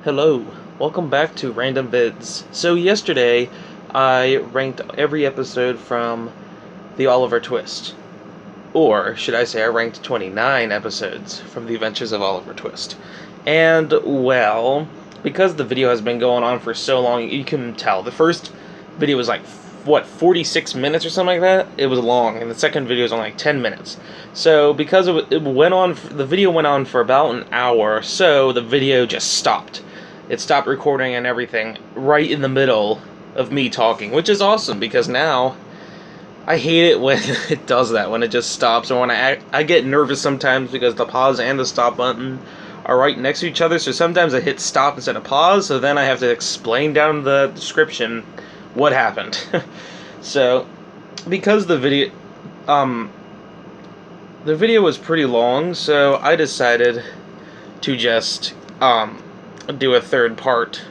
Hello, welcome back to Random Vids. So yesterday, I ranked every episode from The Oliver Twist. Or, should I say, I ranked 29 episodes from The Adventures of Oliver Twist. And, well, because the video has been going on for so long, you can tell. The first video was 46 minutes or something like that? It was long, and the second video was only 10 minutes. So, because it went on, the video went on for about an hour, so the video just stopped. It stopped recording and everything right in the middle of me talking, which is awesome because now I hate it when it does that, when it just stops, or when I get nervous sometimes because the pause and the stop button are right next to each other, so sometimes I hit stop instead of pause, so then I have to explain down in the description what happened. So, because the video was pretty long, so I decided to just do a third part.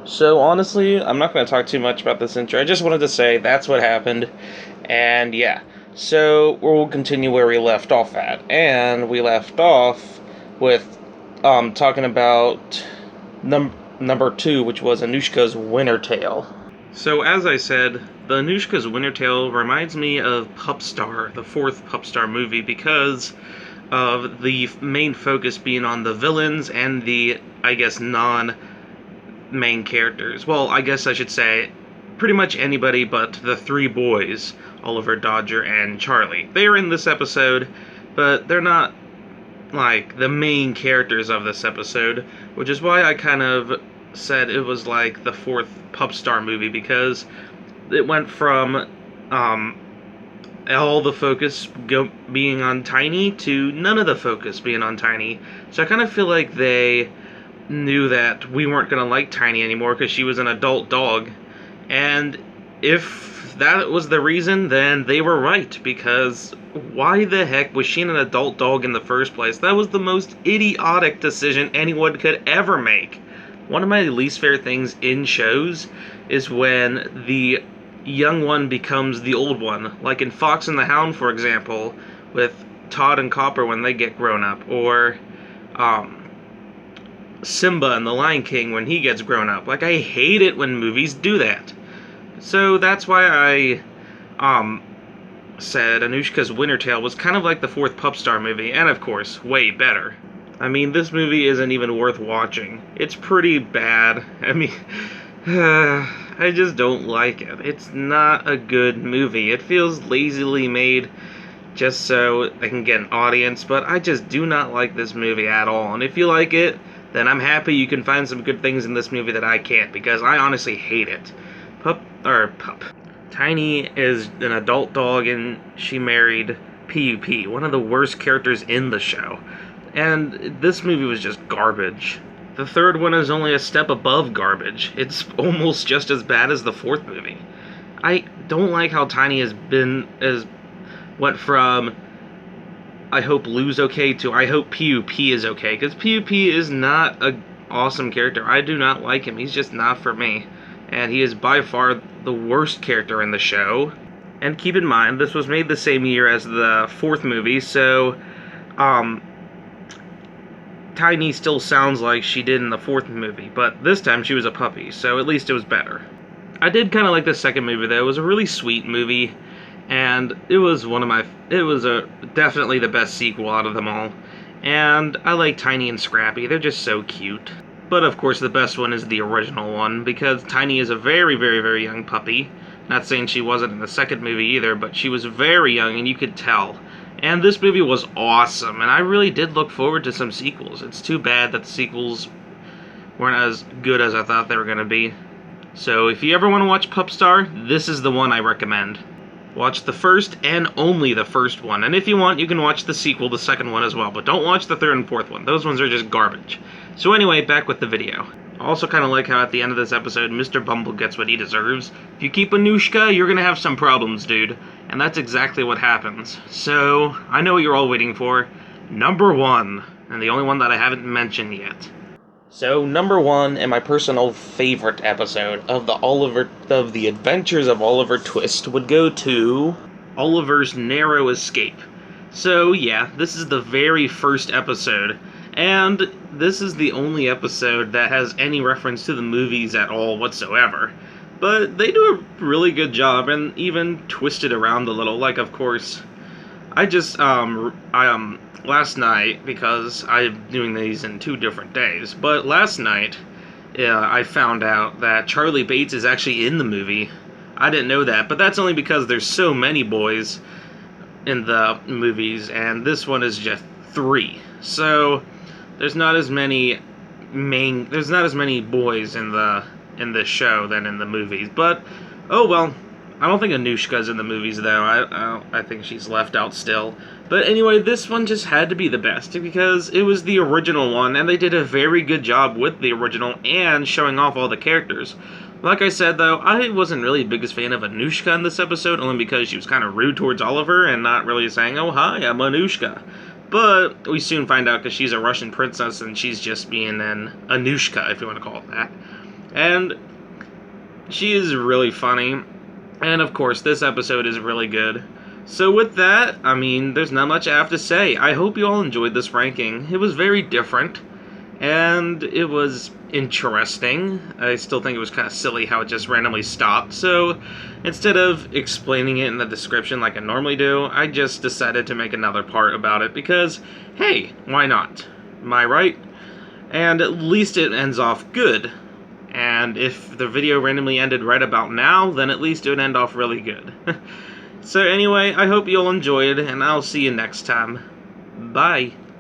So honestly, I'm not going to talk too much about this intro. I just wanted to say that's what happened, and yeah. So we'll continue where we left off at, and we left off with talking about number 2, which was Anushka's Winter Tale. So as I said, the Anushka's Winter Tale reminds me of Pup Star, the 4th Pup Star movie, because of the main focus being on the villains and the, I guess, non-main characters. Well, I guess I should say pretty much anybody but the 3 boys, Oliver, Dodger, and Charlie. They are in this episode, but they're not, like, the main characters of this episode, which is why I kind of said it was like the 4th Pup Star movie, because it went from, all the focus being on Tiny to none of the focus being on Tiny. So I kind of feel like they knew that we weren't going to like Tiny anymore because she was an adult dog. And if that was the reason, then they were right, because why the heck was she an adult dog in the first place? That was the most idiotic decision anyone could ever make. One of my least favorite things in shows is when the young one becomes the old one, like in Fox and the Hound, for example, with Todd and Copper when they get grown up, or Simba and the Lion King when he gets grown up. Like, I hate it when movies do that. So that's why I said Anushka's Winter Tale was kind of like the 4th Pup Star movie, and of course, way better. I mean, this movie isn't even worth watching. It's pretty bad. I mean, I just don't like it. It's not a good movie. It feels lazily made just so they can get an audience, but I just do not like this movie at all. And if you like it, then I'm happy you can find some good things in this movie that I can't, because I honestly hate it. Tiny is an adult dog, and she married P.U.P., one of the worst characters in the show. And this movie was just garbage. The 3rd one is only a step above garbage. It's almost just as bad as the 4th movie. I don't like how Tiny went from I hope Lou's okay to I hope P.U.P. is okay, because P.U.P. is not an awesome character. I do not like him. He's just not for me. And he is by far the worst character in the show. And keep in mind, this was made the same year as the 4th movie, so Tiny still sounds like she did in the 4th movie, but this time she was a puppy, so at least it was better. I did kind of like the 2nd movie, though. It was a really sweet movie, and it was definitely the best sequel out of them all. And I like Tiny and Scrappy. They're just so cute. But of course the best one is the original one, because Tiny is a very, very, very young puppy. Not saying she wasn't in the 2nd movie either, but she was very young, and you could tell. And this movie was awesome, and I really did look forward to some sequels. It's too bad that the sequels weren't as good as I thought they were going to be. So if you ever want to watch Pup Star, this is the one I recommend. Watch the first and only the first one, and if you want, you can watch the sequel, the 2nd one as well, but don't watch the 3rd and 4th one. Those ones are just garbage. So anyway, back with the video. I also kind of like how at the end of this episode, Mr. Bumble gets what he deserves. If you keep Anushka, you're going to have some problems, dude. And that's exactly what happens. So, I know what you're all waiting for. Number 1, and the only one that I haven't mentioned yet. So, number 1, and my personal favorite episode of the Adventures of Oliver Twist would go to Oliver's Narrow Escape. So, yeah, this is the very first episode, And this is the only episode that has any reference to the movies at all whatsoever. But they do a really good job and even twist it around a little. Like, of course, last night, because I'm doing these in 2 different days, but last night, I found out that Charlie Bates is actually in the movie. I didn't know that, but that's only because there's so many boys in the movies, and this one is just 3. So there's not as many boys in this show than in the movies. But oh well. I don't think Anushka's in the movies, though. I think she's left out still. But anyway, this one just had to be the best because it was the original one, and they did a very good job with the original and showing off all the characters. Like I said, though, I wasn't really the biggest fan of Anushka in this episode, only because she was kind of rude towards Oliver and not really saying, "Oh, hi, I'm Anushka." But we soon find out because she's a Russian princess and she's just being an Anushka, if you want to call it that. And she is really funny. And of course, this episode is really good. So with that, I mean, there's not much I have to say. I hope you all enjoyed this ranking. It was very different, and it was interesting. I still think it was kind of silly how it just randomly stopped. So instead of explaining it in the description like I normally do, I just decided to make another part about it because, hey, why not? Am I right? And at least it ends off good. And if the video randomly ended right about now, then at least it would end off really good. So anyway, I hope you all enjoyed, and I'll see you next time. Bye.